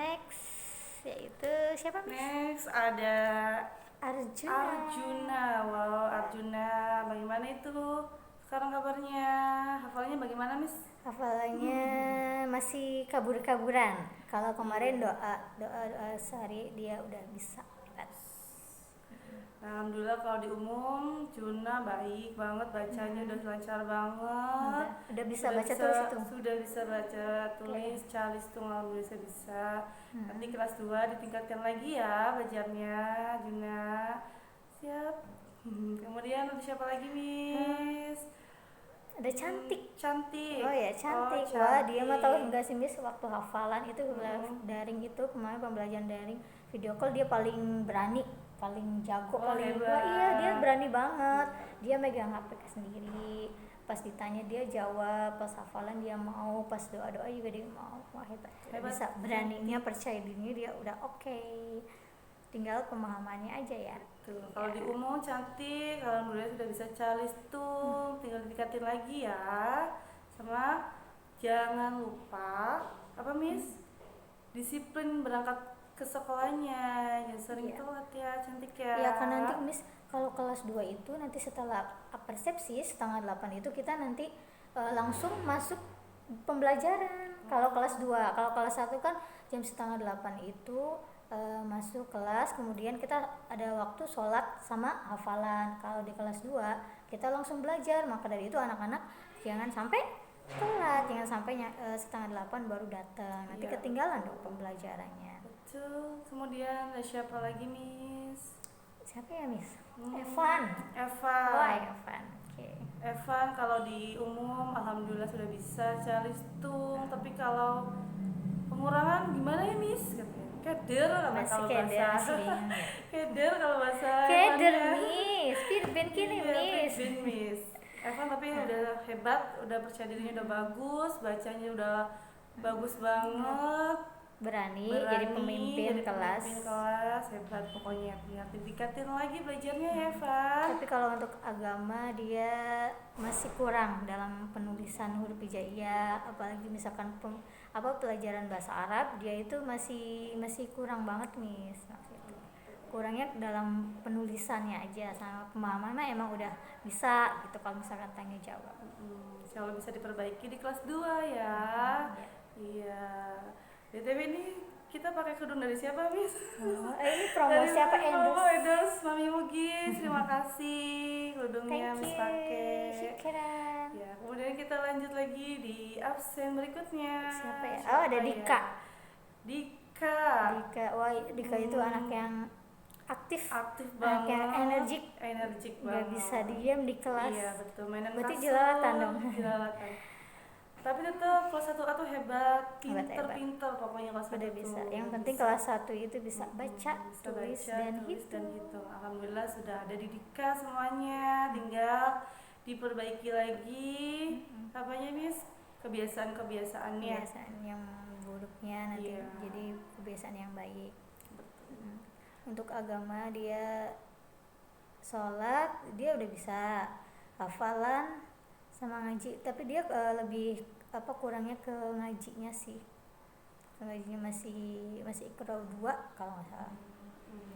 next yaitu siapa Miss? Next ada Arjuna. Wow, Arjuna. Bagaimana itu sekarang kabarnya? Hafalannya bagaimana, Miss? Hafalannya masih kabur-kaburan. Kalau kemarin doa sehari dia udah bisa. Alhamdulillah kalau di umum Juna baik banget bacanya, udah lancar banget. Udah bisa baca tulis itu. Sudah bisa baca tulis, calis tuh alhamdulillah bisa. Nanti kelas 2 ditingkatkan lagi ya belajarnya Juna. Siap. Kemudian ada siapa lagi, Miss? Ada Cantik. Cantik. Oh ya, Cantik. Wah, dia mah tahu enggak sih Miss, waktu hafalan itu daring itu kemarin pembelajaran daring video call dia paling berani, paling jago, paling hebat. wah iya dia berani banget. Dia megang HP sendiri. Pas ditanya dia jawab, pas hafalan dia mau, pas doa-doa juga dia mau. Wah, hebat. Bisa beraninya, percaya dirinya dia udah oke. Tinggal pemahamannya aja ya. Tuh, kalau di umum Cantik, alhamdulillah sudah bisa calis tuh, tinggal ditingkatin lagi ya. Sama jangan lupa apa Miss? Disiplin berangkat ke sekolahnya, jangan sering telat ya Cantik ya. Iya kan nanti Miss kalau kelas 2 itu nanti setelah persepsi setengah 8 itu kita nanti langsung masuk pembelajaran. Kalau kelas 2, kalau kelas 1 kan jam setengah 8 itu masuk kelas, kemudian kita ada waktu sholat sama hafalan. Kalau di kelas 2 kita langsung belajar, maka dari itu anak-anak jangan sampai telat, jangan sampai setengah 8 baru datang, nanti ketinggalan dong pembelajarannya. Betul. Kemudian ada siapa lagi Miss? Siapa ya Miss? Evan. Oh, Evan. Okay. Evan kalau di umum alhamdulillah sudah bisa calistung, tapi kalau pengurangan gimana ya Miss? Keder masih keder aslinya. Keder kalau bahasa keder Miss, Firben kini Miss. Miss. Evan tapi udah hebat, udah percaya dirinya udah bagus, bacanya udah bagus banget. Berani jadi pemimpin kelas. Hebat pokoknya. Tingkatin lagi belajarnya ya Evan. Tapi kalau untuk agama dia masih kurang dalam penulisan huruf hijaiyah, apalagi misalkan pelajaran bahasa Arab dia itu masih kurang banget Miss. Kurangnya dalam penulisannya aja, sama pemahamannya emang udah bisa gitu kalau misalkan tanya jawab. Insya Allah bisa diperbaiki di kelas 2 ya. Iya. BTW ini kita pakai kerudung dari siapa Miss? Ini promo siapa? Endorse Mami Mugis. Terima kasih kerudungnya Miss pakai. Syukuran. Ya, kemudian kita lanjut lagi di absen berikutnya. Siapa ya? Oh, ada Dika. Dika. Wah, Dika itu anak yang aktif banget, yang energik banget. Gak bisa diam di kelas. Iya betul, mainan berarti kasur, jelalatan dong. Tapi tetap kelas 1A tuh hebat, pinter pokoknya kelas 1 udah bisa. Yang penting kelas 1 itu bisa baca, tulis dan hitung. Alhamdulillah sudah ada di Dika semuanya, tinggal diperbaiki lagi apanya Miss? Kebiasaan-kebiasaannya. Kebiasaan yang buruknya nanti jadi kebiasaan yang baik. Untuk agama dia sholat dia udah bisa, hafalan sama ngaji, tapi dia lebih kurangnya ke ngajinya sih. Ngajinya masih Iqra 2 kalau nggak salah.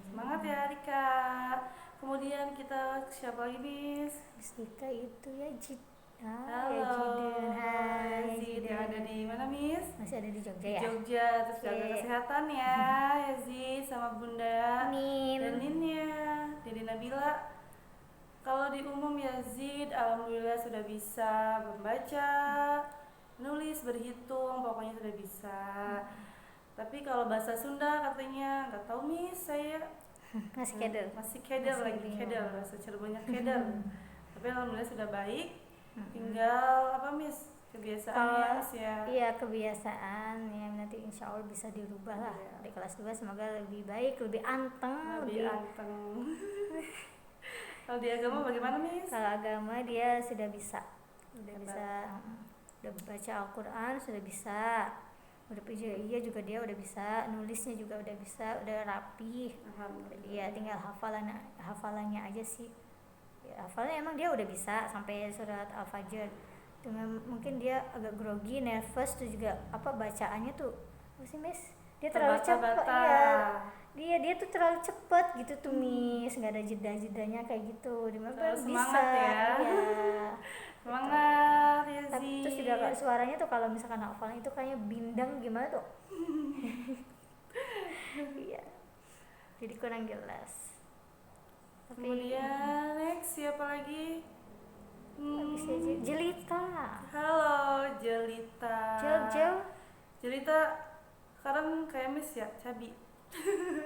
Semangat ya Rika. Kemudian kita siapa lagi Miss? Dika itu Yazid. Halo Yazid, yang ada di mana Miss? Masih ada di Jogja ya? Jogja, terus jaga kesehatan ya Yazid sama Bunda dan Ninnya, Dede Nabila. Kalau di umum Yazid alhamdulillah sudah bisa membaca, nulis, berhitung, pokoknya sudah bisa. Tapi kalau bahasa Sunda katanya nggak tahu Miss, saya masih keder bahasa Cirebonnya keder. Tapi alhamdulillah sudah baik. Tinggal apa Miss? Kebiasaannya Miss ya. Iya, kebiasaan yang nanti insya Allah bisa dirubah lah. Di kelas 2 semoga lebih baik, lebih anteng. Kalau di agama bagaimana Miss? Kalau agama dia sudah bisa. Udah baca Al-Quran sudah bisa. Udah hijaiyah juga dia udah bisa, nulisnya juga udah bisa, udah rapih. Iya, tinggal hafalannya aja sih. Hafalannya emang dia udah bisa sampai surat Al-Fajr. Dengan mungkin dia agak grogi, nervous tuh juga bacaannya tuh apa sih Miss? dia terlalu cepet terbata-bata. ya. Dia tuh terlalu cepet gitu tuh Miss, nggak ada jeda-jedanya kayak gitu. Di mana Terlalu bisa semangat ya. ya. Semangat ya Tapi sih. terus juga suaranya tuh kalau misalkan hafalan itu kayaknya bindeng gimana tuh. Iya, jadi kurang jelas. Tapi Kemudian next siapa lagi? habis aja Jelita. Halo Jelita. Jel Jelita sekarang kayak Miss ya, Cabi.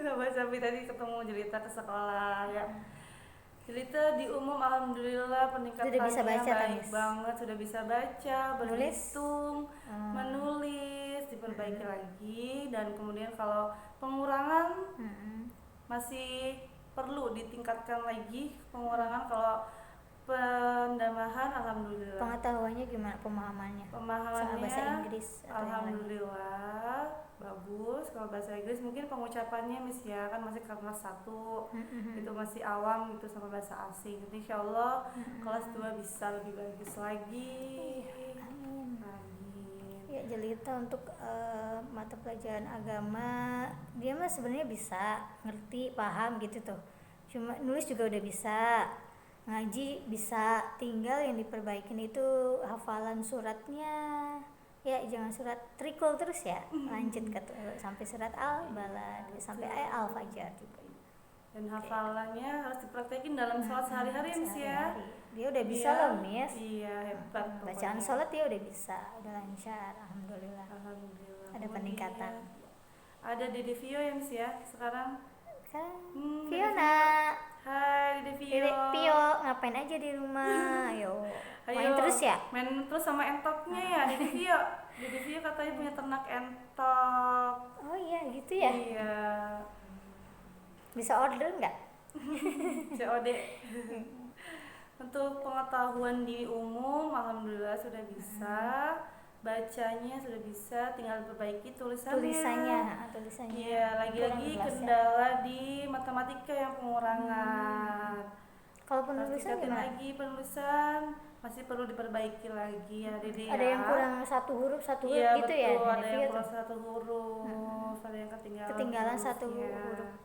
Sama Cabi tadi ketemu Jelita ke sekolah ya. Jelita di umum alhamdulillah peningkatannya bisa baca, baik Miss? banget, sudah bisa baca, Nulis? berhitung, menulis, diperbaiki lagi, dan kemudian kalau pengurangan masih perlu ditingkatkan lagi pengurangan. Kalau pendamahan alhamdulillah. Pengetahuannya gimana, pemahamannya? Sama bahasa Inggris atau yang lain? Alhamdulillah bagus. Kalau bahasa Inggris mungkin pengucapannya Miss ya, kan masih kelas 1 itu masih awam gitu sama bahasa asing. Jadi insyaallah kelas 2 bisa lebih bagus lagi. Amin. Amin. Ya Jelita untuk mata pelajaran agama dia mah sebenarnya bisa ngerti, paham gitu tuh. Cuma nulis juga udah bisa, ngaji bisa, tinggal yang diperbaikin itu hafalan suratnya. Ya jangan surat trikul terus ya, lanjut ke sampai surat Al-Balad, sampai Al-Fajr juga. Dan hafalannya harus dipraktekin dalam sholat sehari-hari Miss ya. Dia udah bisa loh Miss. Iya, hebat pokoknya. Bacaan sholat dia udah bisa, udah lancar, alhamdulillah. Alhamdulillah. Ada peningkatan. Ada Dede Vio ya Miss ya sekarang. Kan Dede Fiona. Hai Dede Vio. Dede Pio ngapain aja di rumah? Ayo. Main terus ya? Main terus sama entoknya ya Dede Vio. Dede Vio katanya punya ternak entok. Oh iya gitu ya? Iya. Bisa order nggak? COD. Untuk pengetahuan di umum alhamdulillah sudah bisa. Bacanya sudah bisa, tinggal perbaiki tulisannya. Tulisannya. Iya, lagi-lagi kendala di matematika yang pengurangan. Kalau penulisan gimana? Lagi penulisan masih perlu diperbaiki lagi ya Dede ya. Ada yang kurang satu huruf iya, gitu ya? Iya betul, ada yang kurang satu huruf, ada yang ketinggalan satu huruf.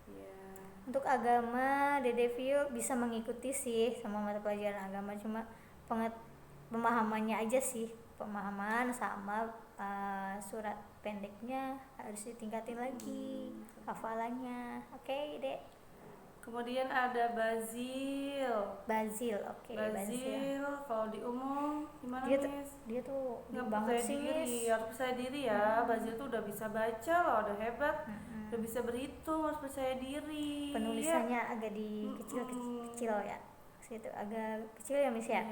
Iya. Untuk agama, Dede Vio bisa mengikuti sih sama mata pelajaran agama, cuma pemahamannya aja sih, pemahaman sama surat pendeknya harus ditingkatin lagi, hafalannya. Oke, Dek. Kemudian ada Bazil, oke. Bazil kalau di umum gimana Miss? Dia tuh nggak banget percaya sih diri, harus percaya diri ya. Bazil tuh udah bisa baca loh, udah hebat, udah bisa berhitung, harus percaya diri. Penulisannya agak kecil ya, situ agak kecil ya Miss ya,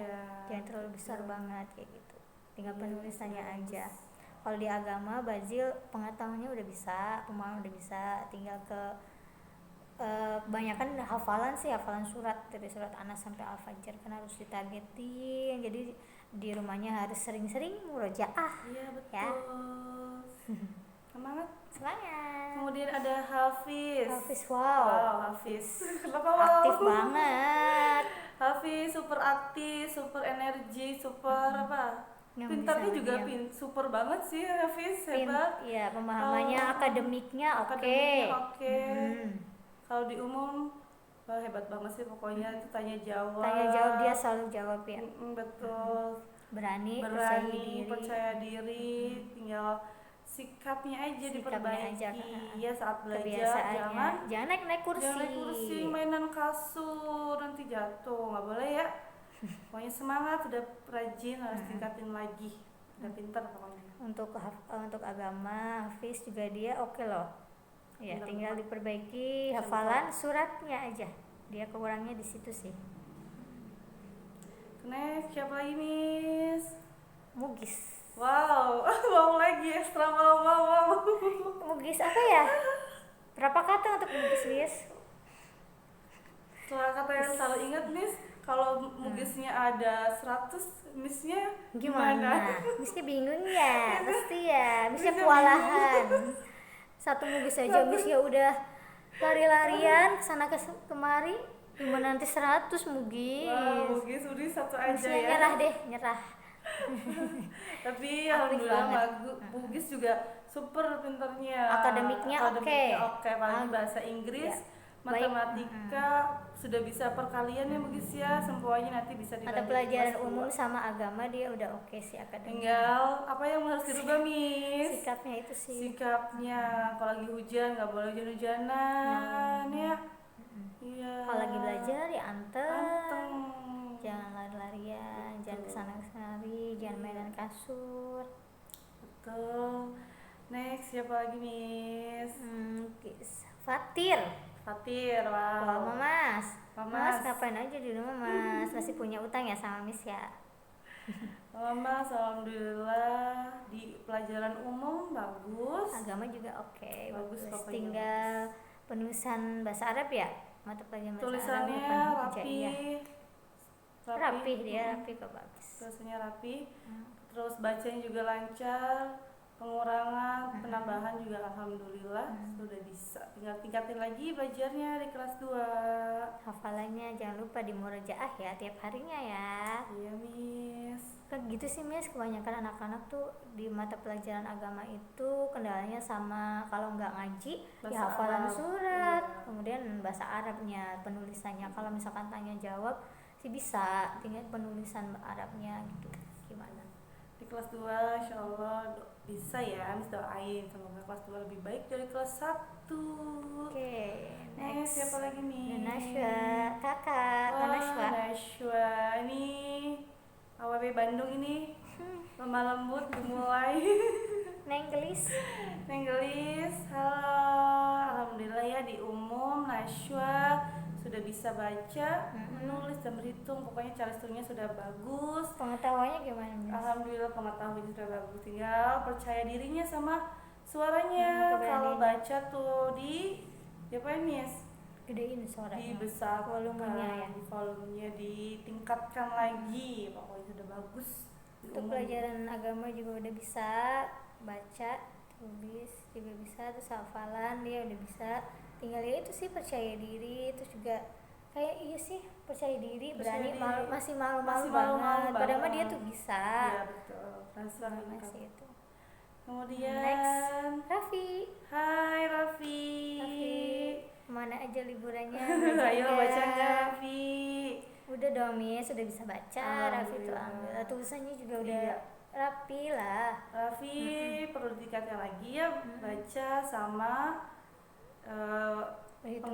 jangan terlalu besar banget kayak gitu, tinggal penulisannya aja. Kalau di agama Bazil pengetahuannya udah bisa, pemahaman udah bisa, tinggal ke kebanyakan hafalan sih, hafalan surat dari surat Anas sampai Al-Fajr kan harus ditargetin, jadi di rumahnya harus sering-sering murojaah. Iya betul ya. Semangat. Kemudian ada Hafiz. Wow, Hafiz kenapa aktif banget. Hafiz super aktif, super energi, super apa, pintarnya juga super banget sih Hafiz, hebat. Iya, pemahamannya, akademiknya oke. Kalau di umum hebat banget sih pokoknya. Itu tanya jawab dia selalu jawab ya. Betul. Berani percaya diri. Tinggal sikapnya aja diperbaiki ya saat belajar. Jangan naik kursi, mainan kasur nanti jatuh, nggak boleh ya. Pokoknya semangat, udah rajin, harus tingkatin lagi, udah pintar pokoknya. Untuk agama Hafiz juga dia oke loh ya, tinggal diperbaiki hafalan suratnya aja, dia kurangnya di situ sih. Next siapa lagi Miss? Mugis. Wow lagi ekstra wow. Mugis apa ya? Berapa kata untuk Mugis Miss? Soal kata yang selalu ingat Miss, kalau Mugisnya ada 100, Missnya gimana? Missnya bingung ya, pasti ya. Missnya kewalahan. Satu Mugis aja Missnya udah lari-larian kesana kemari, gimana nanti 100 Mugis? Wow, Mugis udah satu aja Missnya ya. nyerah. Tapi alhamdulillah Mugis juga super pinternya. Akademiknya oke. Oke, apalagi bahasa Inggris, Ya. matematika sudah bisa perkalian ya Bugis ya, semuanya nanti bisa Mata dilanjut di pelajaran kelas umum 2. sama agama dia udah oke sih akademik. Tinggal apa yang harus dirubah Miss? Sikapnya itu sih. Sikapnya, kalau lagi hujan nggak boleh hujan-hujanan ya. Iya. Kalau lagi belajar ya Anteng. jangan lari-larian, jangan kesana-kesana, jangan mainan kasur. Betul. Next siapa lagi Miss? Fatir. Wow. Mamas ngapain aja di rumah Mas? Masih punya utang ya sama Miss ya? Mas, alhamdulillah di pelajaran umum bagus. Agama juga oke, Bagus pokoknya. Tinggal penulisan bahasa Arab ya, mata pelajaran bahasa Tulisannya Arab. Rapi kok, bagus. Tulisannya rapi. Terus bacanya juga lancar. Pengurangan, penambahan juga alhamdulillah sudah bisa. Tinggal tingkatin lagi belajarnya di kelas 2. Hafalannya jangan lupa di murojaah ya tiap harinya ya. Iya Miss. Kayak gitu sih Miss, kebanyakan anak-anak tuh di mata pelajaran agama itu kendalanya sama kalau nggak ngaji Bahasa ya hafalan Arab. surat, Iya. kemudian bahasa Arabnya, penulisannya. Kalau misalkan tanya jawab sih bisa, tinggal penulisan Arabnya gitu. Gimana? Di kelas 2 insya Allah bisa ya, Miss doain semoga kelas 2 lebih baik dari kelas 1. Oke, Next siapa lagi nih? Nashwa, kakak Nashwa ini AWB Bandung ini lemah lembut dimulai. Nenggelis. Halo, alhamdulillah ya di umum Nashwa sudah bisa baca, menulis dan berhitung, pokoknya cara hitungnya sudah bagus. Pengetahuannya gimana Miss? Alhamdulillah pengetahuannya sudah bagus, tinggal percaya dirinya sama suaranya. Kalau baca tuh di diapain Miss? Gedein suaranya. Dibesarkan, volumenya ya. Volumenya ditingkatkan lagi, pokoknya sudah bagus. Untuk pelajaran agama juga udah bisa baca, tulis juga bisa, terus hafalan dia udah bisa. Tinggal ya itu sih percaya diri, terus juga kayak iya sih percaya diri, berani, masih malu-malu banget. Padahal dia tuh bisa. Iya betul. Masih itu. Kemudian next, Raffi. Hai Raffi. Kemana aja liburannya? Ayo baca nggak Raffi? Udah dong Miss, sudah bisa baca. Raffi tuh alhamdulillah tulisannya juga udah rapi lah. Raffi perlu ditingkatkan lagi ya baca sama pengurangan